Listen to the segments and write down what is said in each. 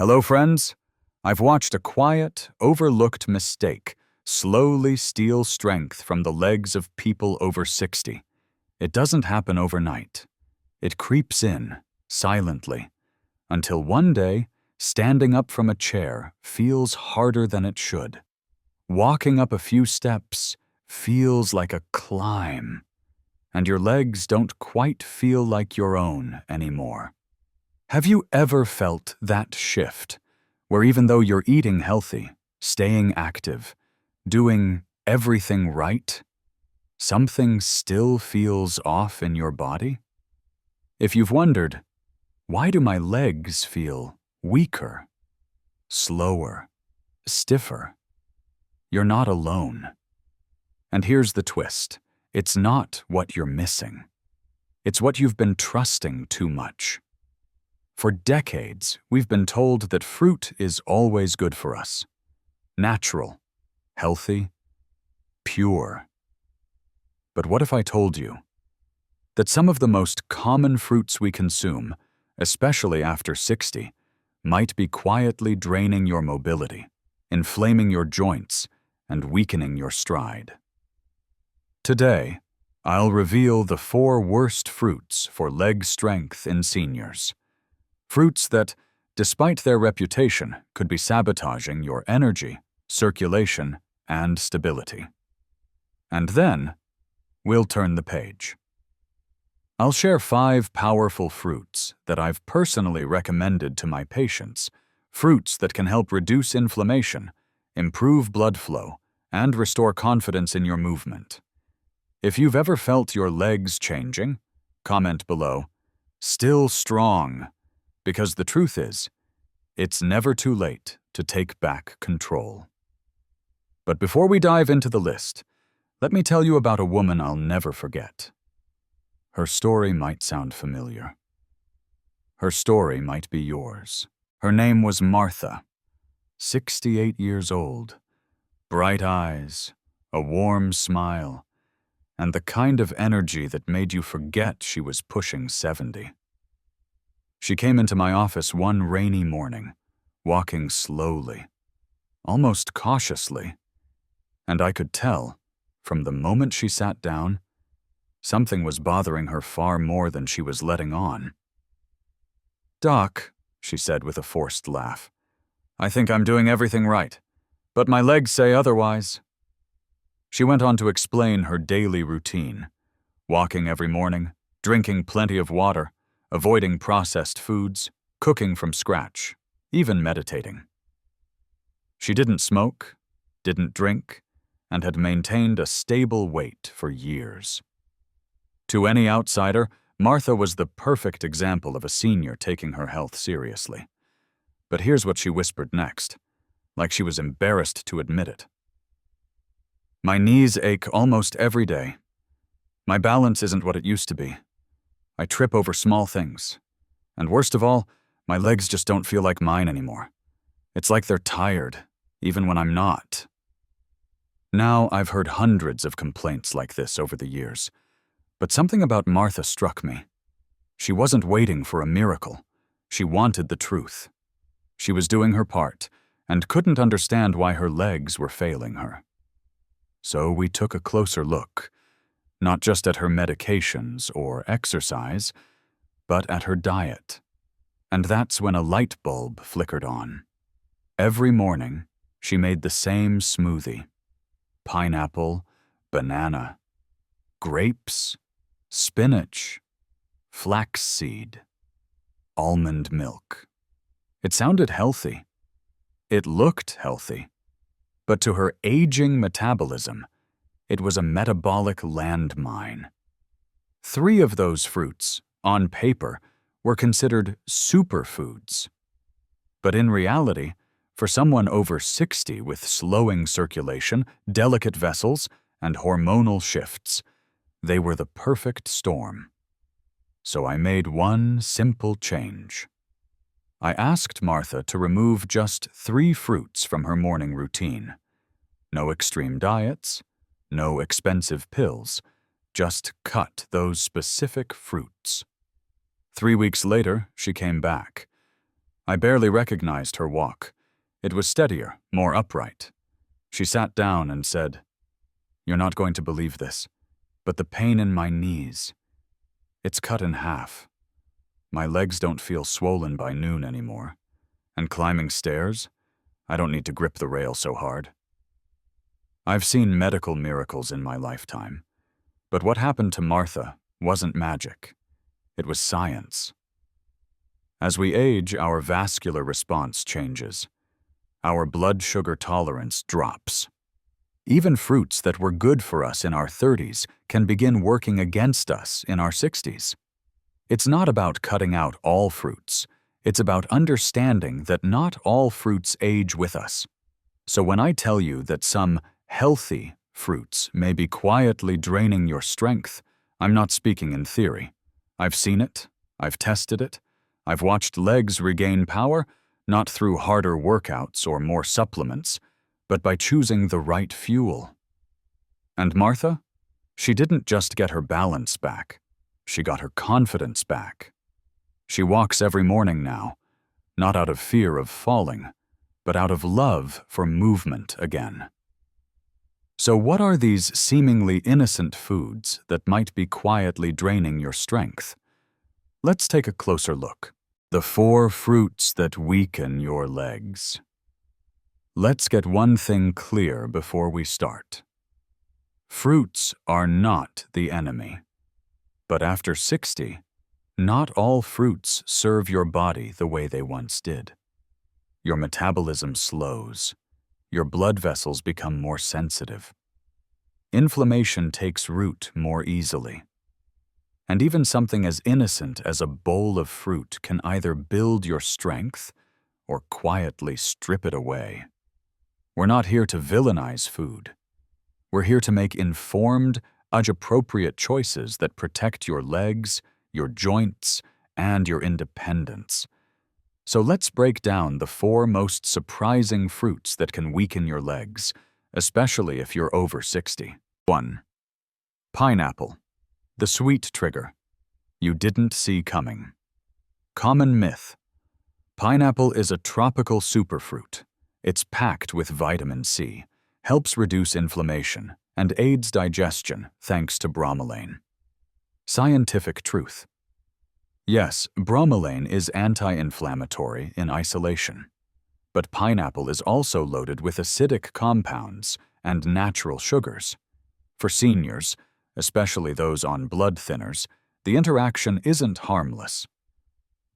Hello, friends. I've watched a quiet, overlooked mistake slowly steal strength from the legs of people over 60. It doesn't happen overnight. It creeps in, silently, until one day, standing up from a chair feels harder than it should. Walking up a few steps feels like a climb, and your legs don't quite feel like your own anymore. Have you ever felt that shift, where even though you're eating healthy, staying active, doing everything right, something still feels off in your body? If you've wondered, why do my legs feel weaker, slower, stiffer? You're not alone. And here's the twist. It's not what you're missing. It's what you've been trusting too much. For decades, we've been told that fruit is always good for us. Natural, healthy, pure. But what if I told you that some of the most common fruits we consume, especially after 60, might be quietly draining your mobility, inflaming your joints, and weakening your stride? Today, I'll reveal the 4 worst fruits for leg strength in seniors. Fruits that, despite their reputation, could be sabotaging your energy, circulation, and stability. And then, we'll turn the page. I'll share 5 powerful fruits that I've personally recommended to my patients, fruits that can help reduce inflammation, improve blood flow, and restore confidence in your movement. If you've ever felt your legs changing, comment below, "Still strong," because the truth is, it's never too late to take back control. But before we dive into the list, let me tell you about a woman I'll never forget. Her story might sound familiar. Her story might be yours. Her name was Martha, 68 years old, bright eyes, a warm smile, and the kind of energy that made you forget she was pushing 70. She came into my office one rainy morning, walking slowly, almost cautiously, and I could tell, from the moment she sat down, something was bothering her far more than she was letting on. "Doc," she said with a forced laugh, "I think I'm doing everything right, but my legs say otherwise." She went on to explain her daily routine, walking every morning, drinking plenty of water, avoiding processed foods, cooking from scratch, even meditating. She didn't smoke, didn't drink, and had maintained a stable weight for years. To any outsider, Martha was the perfect example of a senior taking her health seriously. But here's what she whispered next, like she was embarrassed to admit it. "My knees ache almost every day. My balance isn't what it used to be. I trip over small things. And worst of all, my legs just don't feel like mine anymore. It's like they're tired, even when I'm not." Now, I've heard hundreds of complaints like this over the years, but something about Martha struck me. She wasn't waiting for a miracle. She wanted the truth. She was doing her part, and couldn't understand why her legs were failing her. So we took a closer look, not just at her medications or exercise, but at her diet. And that's when a light bulb flickered on. Every morning, she made the same smoothie: pineapple, banana, grapes, spinach, flaxseed, almond milk. It sounded healthy. It looked healthy. But to her aging metabolism, it was a metabolic landmine. 3 of those fruits, on paper, were considered superfoods. But in reality, for someone over 60 with slowing circulation, delicate vessels, and hormonal shifts, they were the perfect storm. So I made one simple change. I asked Martha to remove just 3 fruits from her morning routine. No extreme diets, no expensive pills, just cut those specific fruits. 3 weeks later, she came back. I barely recognized her walk. It was steadier, more upright. She sat down and said, "You're not going to believe this, but the pain in my knees, it's cut in half. My legs don't feel swollen by noon anymore. And climbing stairs, I don't need to grip the rail so hard." I've seen medical miracles in my lifetime, but what happened to Martha wasn't magic. It was science. As we age, our vascular response changes. Our blood sugar tolerance drops. Even fruits that were good for us in our 30s can begin working against us in our 60s. It's not about cutting out all fruits. It's about understanding that not all fruits age with us. So when I tell you that some healthy fruits may be quietly draining your strength, I'm not speaking in theory. I've seen it. I've tested it. I've watched legs regain power, not through harder workouts or more supplements, but by choosing the right fuel. And Martha? She didn't just get her balance back. She got her confidence back. She walks every morning now, not out of fear of falling, but out of love for movement again. So what are these seemingly innocent foods that might be quietly draining your strength? Let's take a closer look. The 4 fruits that weaken your legs. Let's get one thing clear before we start. Fruits are not the enemy. But after 60, not all fruits serve your body the way they once did. Your metabolism slows. Your blood vessels become more sensitive. Inflammation takes root more easily. And even something as innocent as a bowl of fruit can either build your strength or quietly strip it away. We're not here to villainize food. We're here to make informed, age-appropriate choices that protect your legs, your joints, and your independence. So let's break down the 4 most surprising fruits that can weaken your legs, especially if you're over 60. 1. Pineapple. The sweet trigger. You didn't see coming. Common myth. Pineapple is a tropical superfruit. It's packed with vitamin C, helps reduce inflammation, and aids digestion thanks to bromelain. Scientific truth. Yes, bromelain is anti-inflammatory in isolation. But pineapple is also loaded with acidic compounds and natural sugars. For seniors, especially those on blood thinners, the interaction isn't harmless.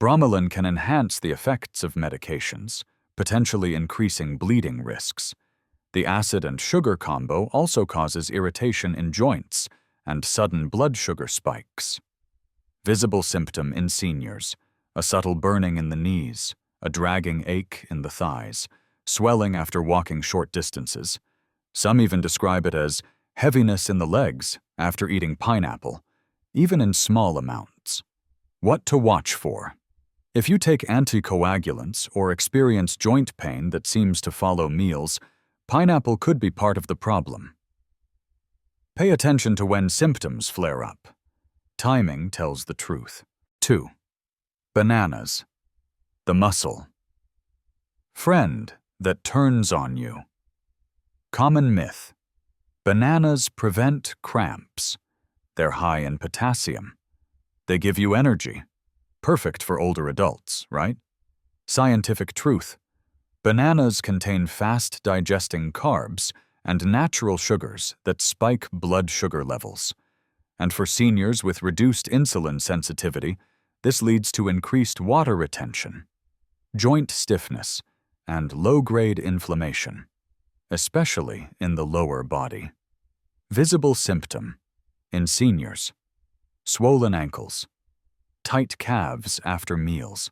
Bromelain can enhance the effects of medications, potentially increasing bleeding risks. The acid and sugar combo also causes irritation in joints and sudden blood sugar spikes. Visible symptom in seniors: a subtle burning in the knees, a dragging ache in the thighs, swelling after walking short distances. Some even describe it as heaviness in the legs after eating pineapple, even in small amounts. What to watch for? If you take anticoagulants or experience joint pain that seems to follow meals, pineapple could be part of the problem. Pay attention to when symptoms flare up. Timing tells the truth. 2. Bananas. The muscle. Friend that turns on you. Common myth. Bananas prevent cramps. They're high in potassium. They give you energy. Perfect for older adults, right? Scientific truth. Bananas contain fast-digesting carbs and natural sugars that spike blood sugar levels. And for seniors with reduced insulin sensitivity, this leads to increased water retention, joint stiffness, and low-grade inflammation, especially in the lower body. Visible symptom in seniors: swollen ankles, tight calves after meals,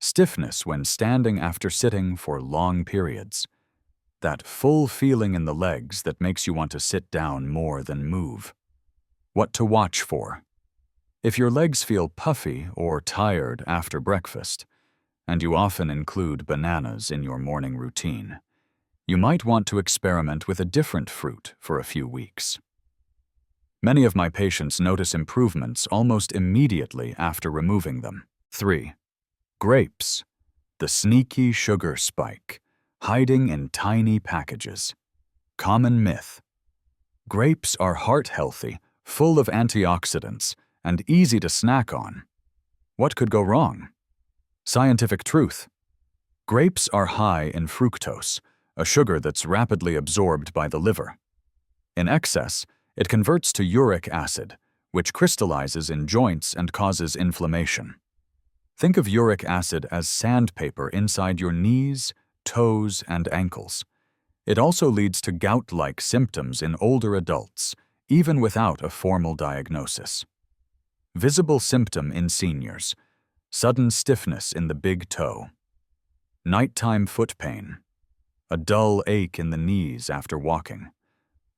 stiffness when standing after sitting for long periods, that full feeling in the legs that makes you want to sit down more than move. What to watch for? If your legs feel puffy or tired after breakfast, and you often include bananas in your morning routine, you might want to experiment with a different fruit for a few weeks. Many of my patients notice improvements almost immediately after removing them. 3. Grapes. The the sneaky sugar spike, hiding in tiny packages. Common myth. Grapes are heart-healthy, full of antioxidants, and easy to snack on. What could go wrong? Scientific truth. Grapes are high in fructose, a sugar that's rapidly absorbed by the liver. In excess, it converts to uric acid, which crystallizes in joints and causes inflammation. Think of uric acid as sandpaper inside your knees, toes, and ankles. It also leads to gout-like symptoms in older adults, even without a formal diagnosis. Visible symptom in seniors: sudden stiffness in the big toe, nighttime foot pain, a dull ache in the knees after walking,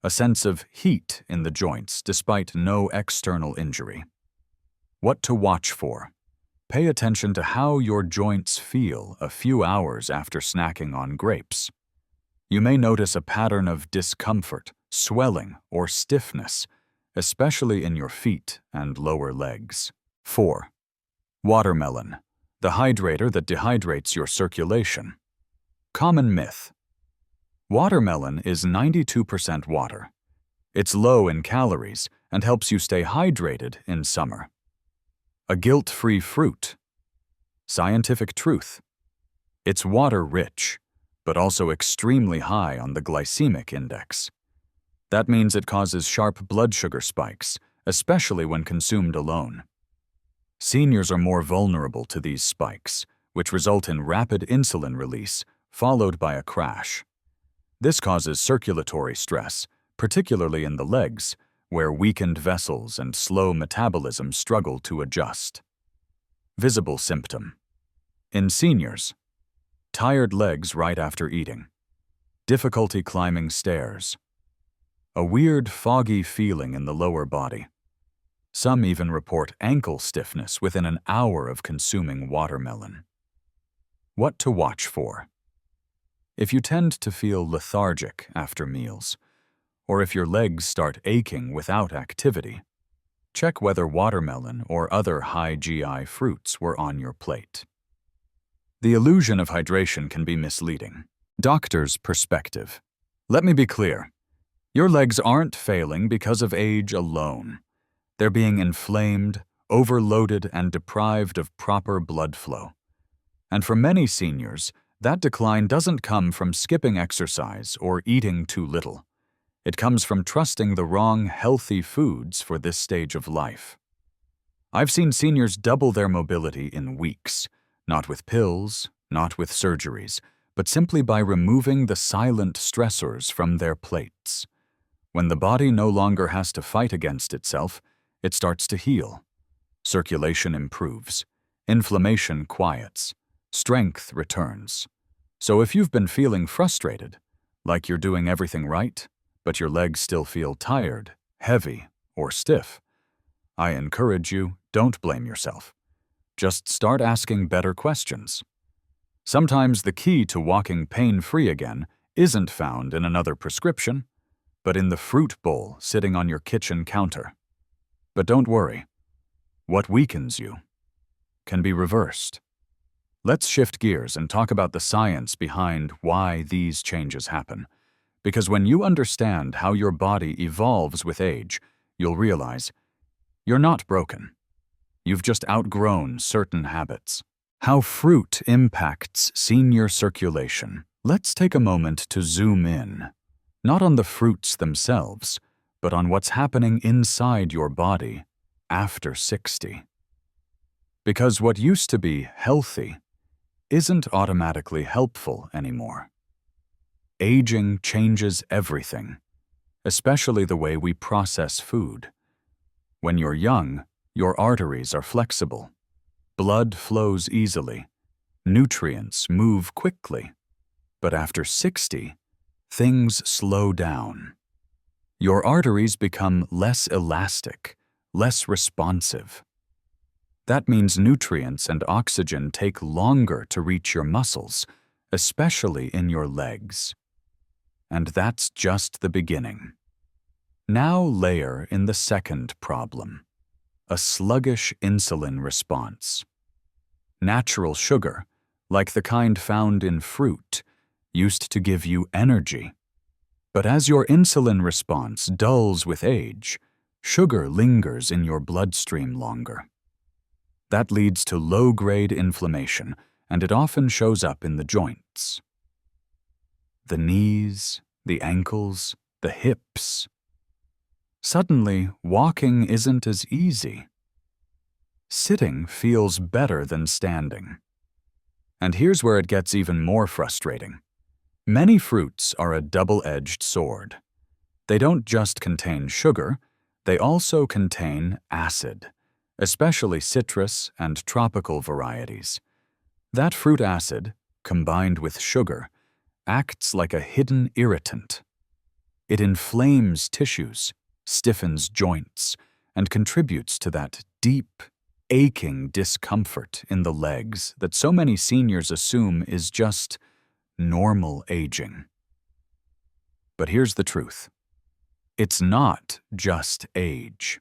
a sense of heat in the joints despite no external injury. What to watch for? Pay attention to how your joints feel a few hours after snacking on grapes. You may notice a pattern of discomfort, swelling, or stiffness, especially in your feet and lower legs. 4. Watermelon, the hydrator that dehydrates your circulation. Common myth. Watermelon is 92% water. It's low in calories and helps you stay hydrated in summer. A guilt-free fruit. Scientific truth. It's water-rich, but also extremely high on the glycemic index. That means it causes sharp blood sugar spikes, especially when consumed alone. Seniors are more vulnerable to these spikes, which result in rapid insulin release, followed by a crash. This causes circulatory stress, particularly in the legs, where weakened vessels and slow metabolism struggle to adjust. Visible symptom. In seniors: tired legs right after eating, difficulty climbing stairs, a weird foggy feeling in the lower body. Some even report ankle stiffness within an hour of consuming watermelon. What to watch for? If you tend to feel lethargic after meals, or if your legs start aching without activity, check whether watermelon or other high GI fruits were on your plate. The illusion of hydration can be misleading. Doctor's perspective. Let me be clear. Your legs aren't failing because of age alone. They're being inflamed, overloaded, and deprived of proper blood flow. And for many seniors, that decline doesn't come from skipping exercise or eating too little. It comes from trusting the wrong healthy foods for this stage of life. I've seen seniors double their mobility in weeks, not with pills, not with surgeries, but simply by removing the silent stressors from their plates. When the body no longer has to fight against itself, it starts to heal. Circulation improves, inflammation quiets, strength returns. So if you've been feeling frustrated, like you're doing everything right, but your legs still feel tired, heavy, or stiff, I encourage you, don't blame yourself. Just start asking better questions. Sometimes the key to walking pain-free again isn't found in another prescription, but in the fruit bowl sitting on your kitchen counter. But don't worry. What weakens you can be reversed. Let's shift gears and talk about the science behind why these changes happen. Because when you understand how your body evolves with age, you'll realize you're not broken. You've just outgrown certain habits. How fruit impacts senior circulation. Let's take a moment to zoom in, not on the fruits themselves, but on what's happening inside your body after 60. Because what used to be healthy isn't automatically helpful anymore. Aging changes everything, especially the way we process food. When you're young, your arteries are flexible. Blood flows easily. Nutrients move quickly. But after 60, things slow down. Your arteries become less elastic, less responsive. That means nutrients and oxygen take longer to reach your muscles, especially in your legs. And that's just the beginning. Now layer in the second problem: a sluggish insulin response. Natural sugar, like the kind found in fruit, used to give you energy. But as your insulin response dulls with age, sugar lingers in your bloodstream longer. That leads to low-grade inflammation, and it often shows up in the joints. The knees, the ankles, the hips. Suddenly, walking isn't as easy. Sitting feels better than standing. And here's where it gets even more frustrating. Many fruits are a double-edged sword. They don't just contain sugar, they also contain acid, especially citrus and tropical varieties. That fruit acid, combined with sugar, acts like a hidden irritant. It inflames tissues, stiffens joints, and contributes to that deep, aching discomfort in the legs that so many seniors assume is just normal aging. But here's the truth. It's not just age.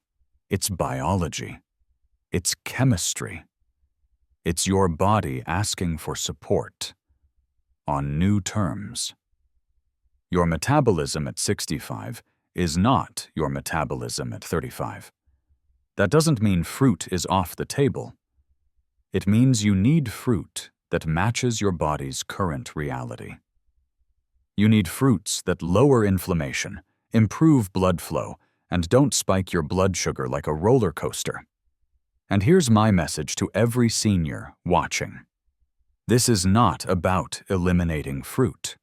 It's biology. It's chemistry. It's your body asking for support on new terms. Your metabolism at 65 is not your metabolism at 35. That doesn't mean fruit is off the table. It means you need fruit that matches your body's current reality. You need fruits that lower inflammation, improve blood flow, and don't spike your blood sugar like a roller coaster. And here's my message to every senior watching. This is not about eliminating fruit.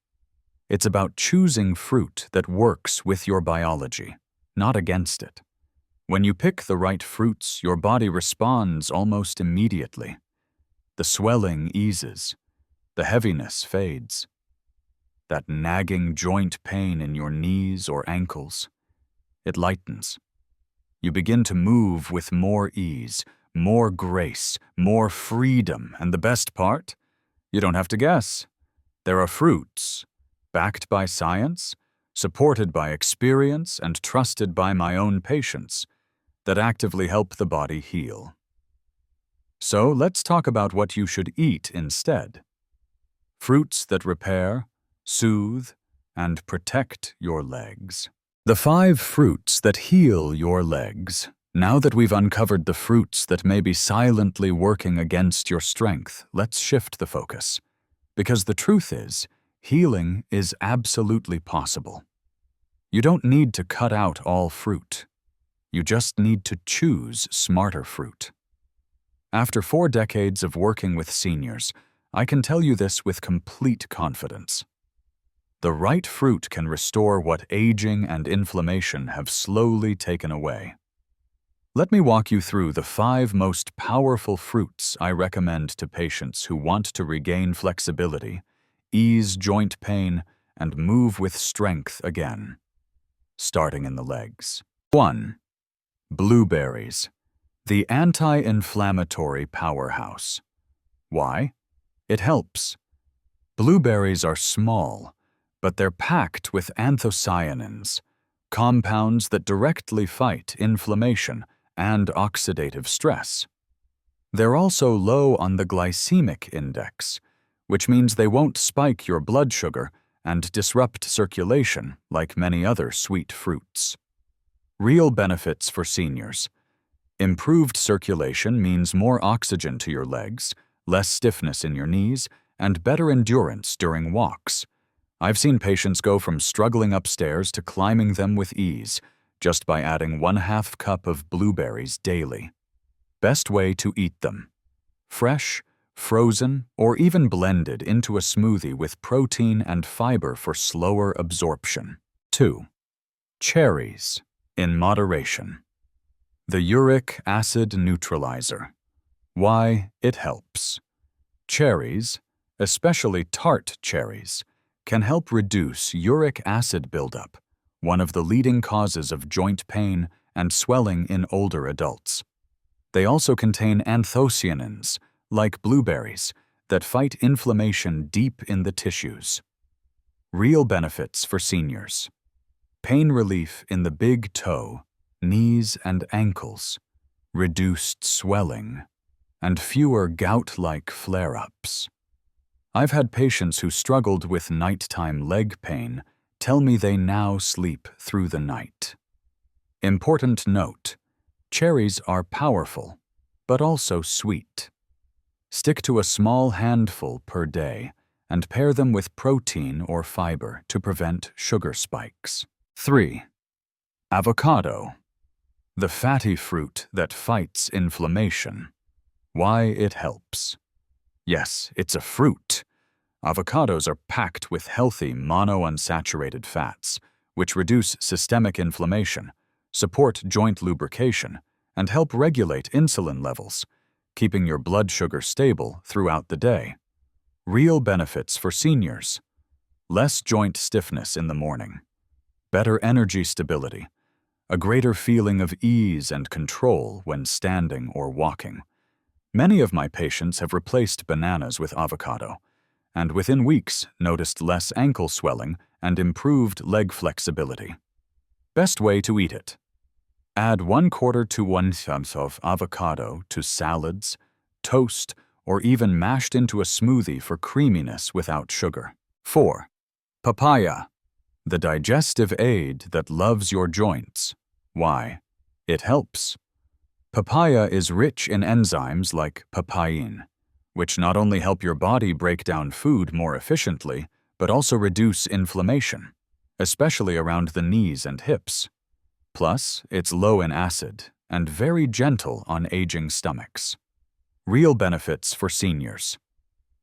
It's about choosing fruit that works with your biology, not against it. When you pick the right fruits, your body responds almost immediately. The swelling eases. The heaviness fades. That nagging joint pain in your knees or ankles, it lightens. You begin to move with more ease, more grace, more freedom, and the best part? You don't have to guess. There are fruits, backed by science, supported by experience, and trusted by my own patients, that actively help the body heal. So let's talk about what you should eat instead. Fruits that repair, soothe, and protect your legs. The 5 fruits that heal your legs. Now that we've uncovered the fruits that may be silently working against your strength, let's shift the focus. Because the truth is, healing is absolutely possible. You don't need to cut out all fruit. You just need to choose smarter fruit. After 4 decades of working with seniors, I can tell you this with complete confidence. The right fruit can restore what aging and inflammation have slowly taken away. Let me walk you through the 5 most powerful fruits I recommend to patients who want to regain flexibility, ease joint pain, and move with strength again. Starting in the legs. 1. Blueberries, the anti-inflammatory powerhouse. Why? It helps. Blueberries are small, but they're packed with anthocyanins, compounds that directly fight inflammation and oxidative stress. They're also low on the glycemic index, which means they won't spike your blood sugar and disrupt circulation like many other sweet fruits. Real benefits for seniors. Improved circulation means more oxygen to your legs, less stiffness in your knees, and better endurance during walks. I've seen patients go from struggling upstairs to climbing them with ease, just by adding 1/2 cup of blueberries daily. Best way to eat them: fresh, frozen, or even blended into a smoothie with protein and fiber for slower absorption. 2. Cherries, in moderation. The uric acid neutralizer. Why it helps. Cherries, especially tart cherries, can help reduce uric acid buildup, one of the leading causes of joint pain and swelling in older adults. They also contain anthocyanins, like blueberries, that fight inflammation deep in the tissues. Real benefits for seniors. Pain relief in the big toe, knees and ankles, reduced swelling, and fewer gout-like flare-ups. I've had patients who struggled with nighttime leg pain tell me they now sleep through the night. Important note: cherries are powerful, but also sweet. Stick to a small handful per day and pair them with protein or fiber to prevent sugar spikes. 3. Avocado, the fatty fruit that fights inflammation. Why it helps. Yes, it's a fruit. Avocados are packed with healthy monounsaturated fats, which reduce systemic inflammation, support joint lubrication, and help regulate insulin levels, keeping your blood sugar stable throughout the day. Real benefits for seniors: less joint stiffness in the morning, better energy stability, a greater feeling of ease and control when standing or walking. Many of my patients have replaced bananas with avocado, and within weeks noticed less ankle swelling and improved leg flexibility. Best way to eat it: add 1/4 to 1 ounce of avocado to salads, toast, or even mashed into a smoothie for creaminess without sugar. 4. Papaya, the digestive aid that loves your joints. Why? It helps. Papaya is rich in enzymes like papain, which not only help your body break down food more efficiently, but also reduce inflammation, especially around the knees and hips. Plus, it's low in acid and very gentle on aging stomachs. Real benefits for seniors: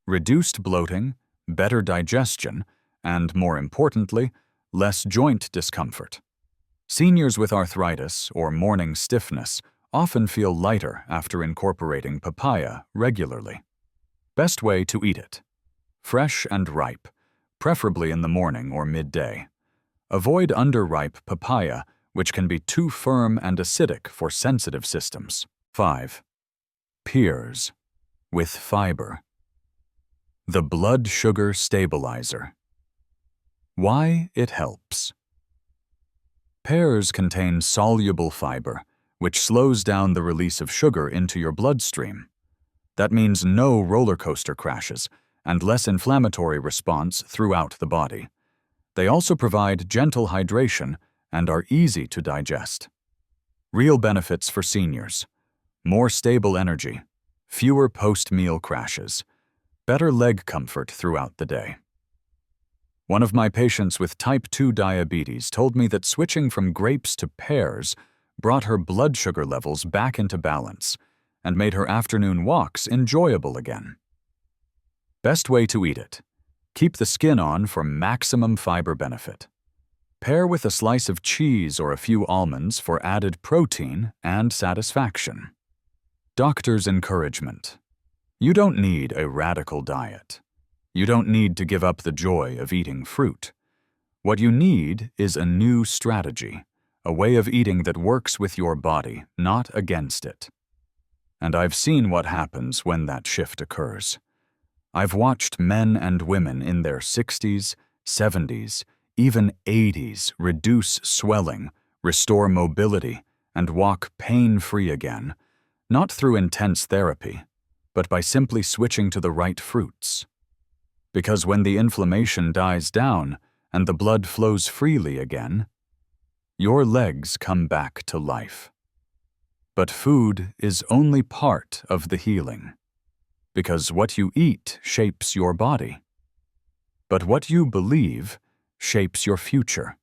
reduced bloating, better digestion, and more importantly, less joint discomfort. Seniors with arthritis or morning stiffness often feel lighter after incorporating papaya regularly. Best way to eat it: fresh and ripe, preferably in the morning or midday. Avoid underripe papaya, which can be too firm and acidic for sensitive systems. 5. Pears, with fiber, the blood sugar stabilizer. Why it helps. Pears contain soluble fiber, which slows down the release of sugar into your bloodstream. That means no roller coaster crashes and less inflammatory response throughout the body. They also provide gentle hydration and are easy to digest. Real benefits for seniors: more stable energy, fewer post-meal crashes, better leg comfort throughout the day. One of my patients with type 2 diabetes told me that switching from grapes to pears brought her blood sugar levels back into balance and made her afternoon walks enjoyable again. Best way to eat it: keep the skin on for maximum fiber benefit. Pair with a slice of cheese or a few almonds for added protein and satisfaction. Doctor's encouragement: you don't need a radical diet. You don't need to give up the joy of eating fruit. What you need is a new strategy, a way of eating that works with your body, not against it. And I've seen what happens when that shift occurs. I've watched men and women in their 60s, 70s, even 80s reduce swelling, restore mobility, and walk pain-free again, not through intense therapy, but by simply switching to the right fruits. Because when the inflammation dies down and the blood flows freely again, your legs come back to life. But food is only part of the healing, because what you eat shapes your body. But what you believe shapes your future.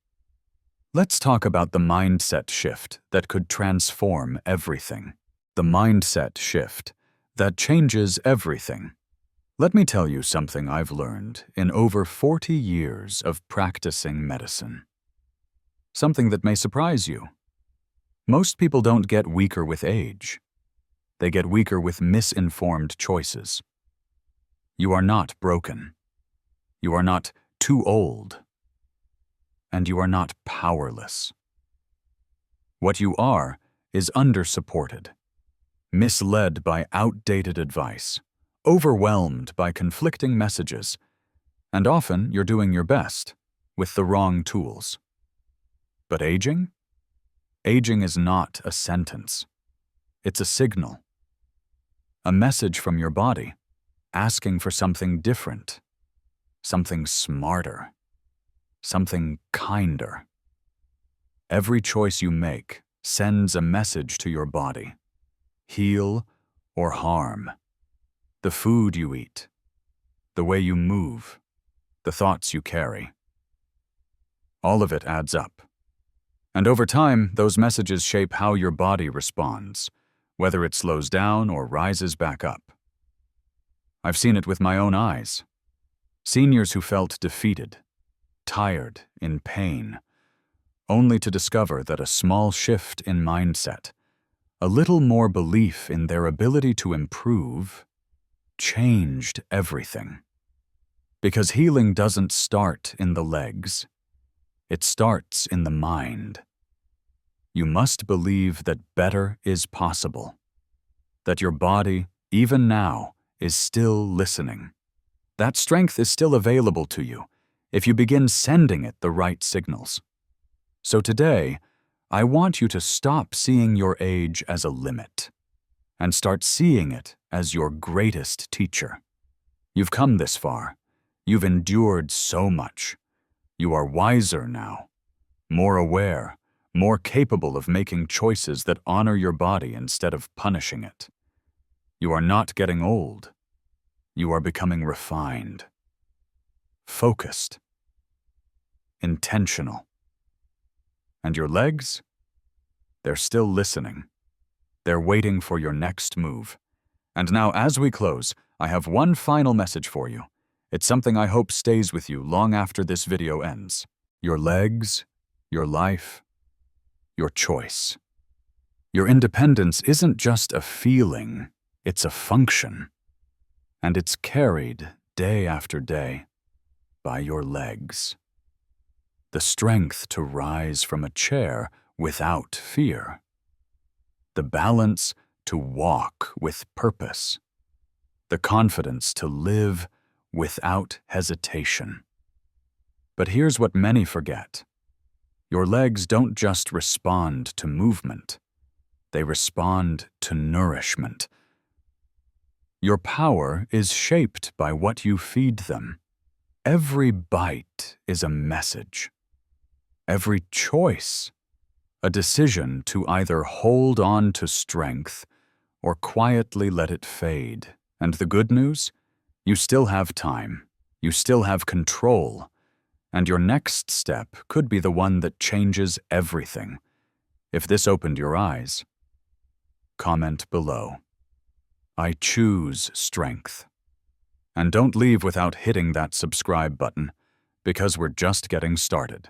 Let's talk about the mindset shift that could transform everything. The mindset shift that changes everything. Let me tell you something I've learned in over 40 years of practicing medicine. Something that may surprise you. Most people don't get weaker with age. They get weaker with misinformed choices. You are not broken. You are not too old. And you are not powerless. What you are is undersupported, misled by outdated advice, overwhelmed by conflicting messages, and often you're doing your best with the wrong tools. But aging? Aging is not a sentence. It's a signal. A message from your body. asking for something different, something smarter, something kinder. Every choice you make sends a message to your body. Heal or harm. The food you eat, the way you move, the thoughts you carry. All of it adds up. And over time, those messages shape how your body responds, whether it slows down or rises back up. I've seen it with my own eyes. Seniors who felt defeated, tired, in pain, only to discover that a small shift in mindset, a little more belief in their ability to improve, changed everything. Because healing doesn't start in the legs, it starts in the mind. You must believe that better is possible, that your body, even now, is still listening. That strength is still available to you if you begin sending it the right signals. So today, I want you to stop seeing your age as a limit and start seeing it as your greatest teacher. You've come this far. You've endured so much. You are wiser now, more aware, more capable of making choices that honor your body instead of punishing it. You are not getting old. You are becoming refined, focused, intentional. And your legs? They're still listening. They're waiting for your next move. And now, as we close, I have one final message for you. It's something I hope stays with you long after this video ends. Your legs, your life, your choice. Your independence isn't just a feeling, it's a function. And it's carried day after day by your legs. The strength to rise from a chair without fear. The balance to walk with purpose. The confidence to live without hesitation. But here's what many forget. Your legs don't just respond to movement. They respond to nourishment. Your power is shaped by what you feed them. Every bite is a message. Every choice, a decision to either hold on to strength or quietly let it fade. And the good news? You still have time. You still have control. And your next step could be the one that changes everything. If this opened your eyes, comment below. I choose strength. And don't leave without hitting that subscribe button, because we're just getting started.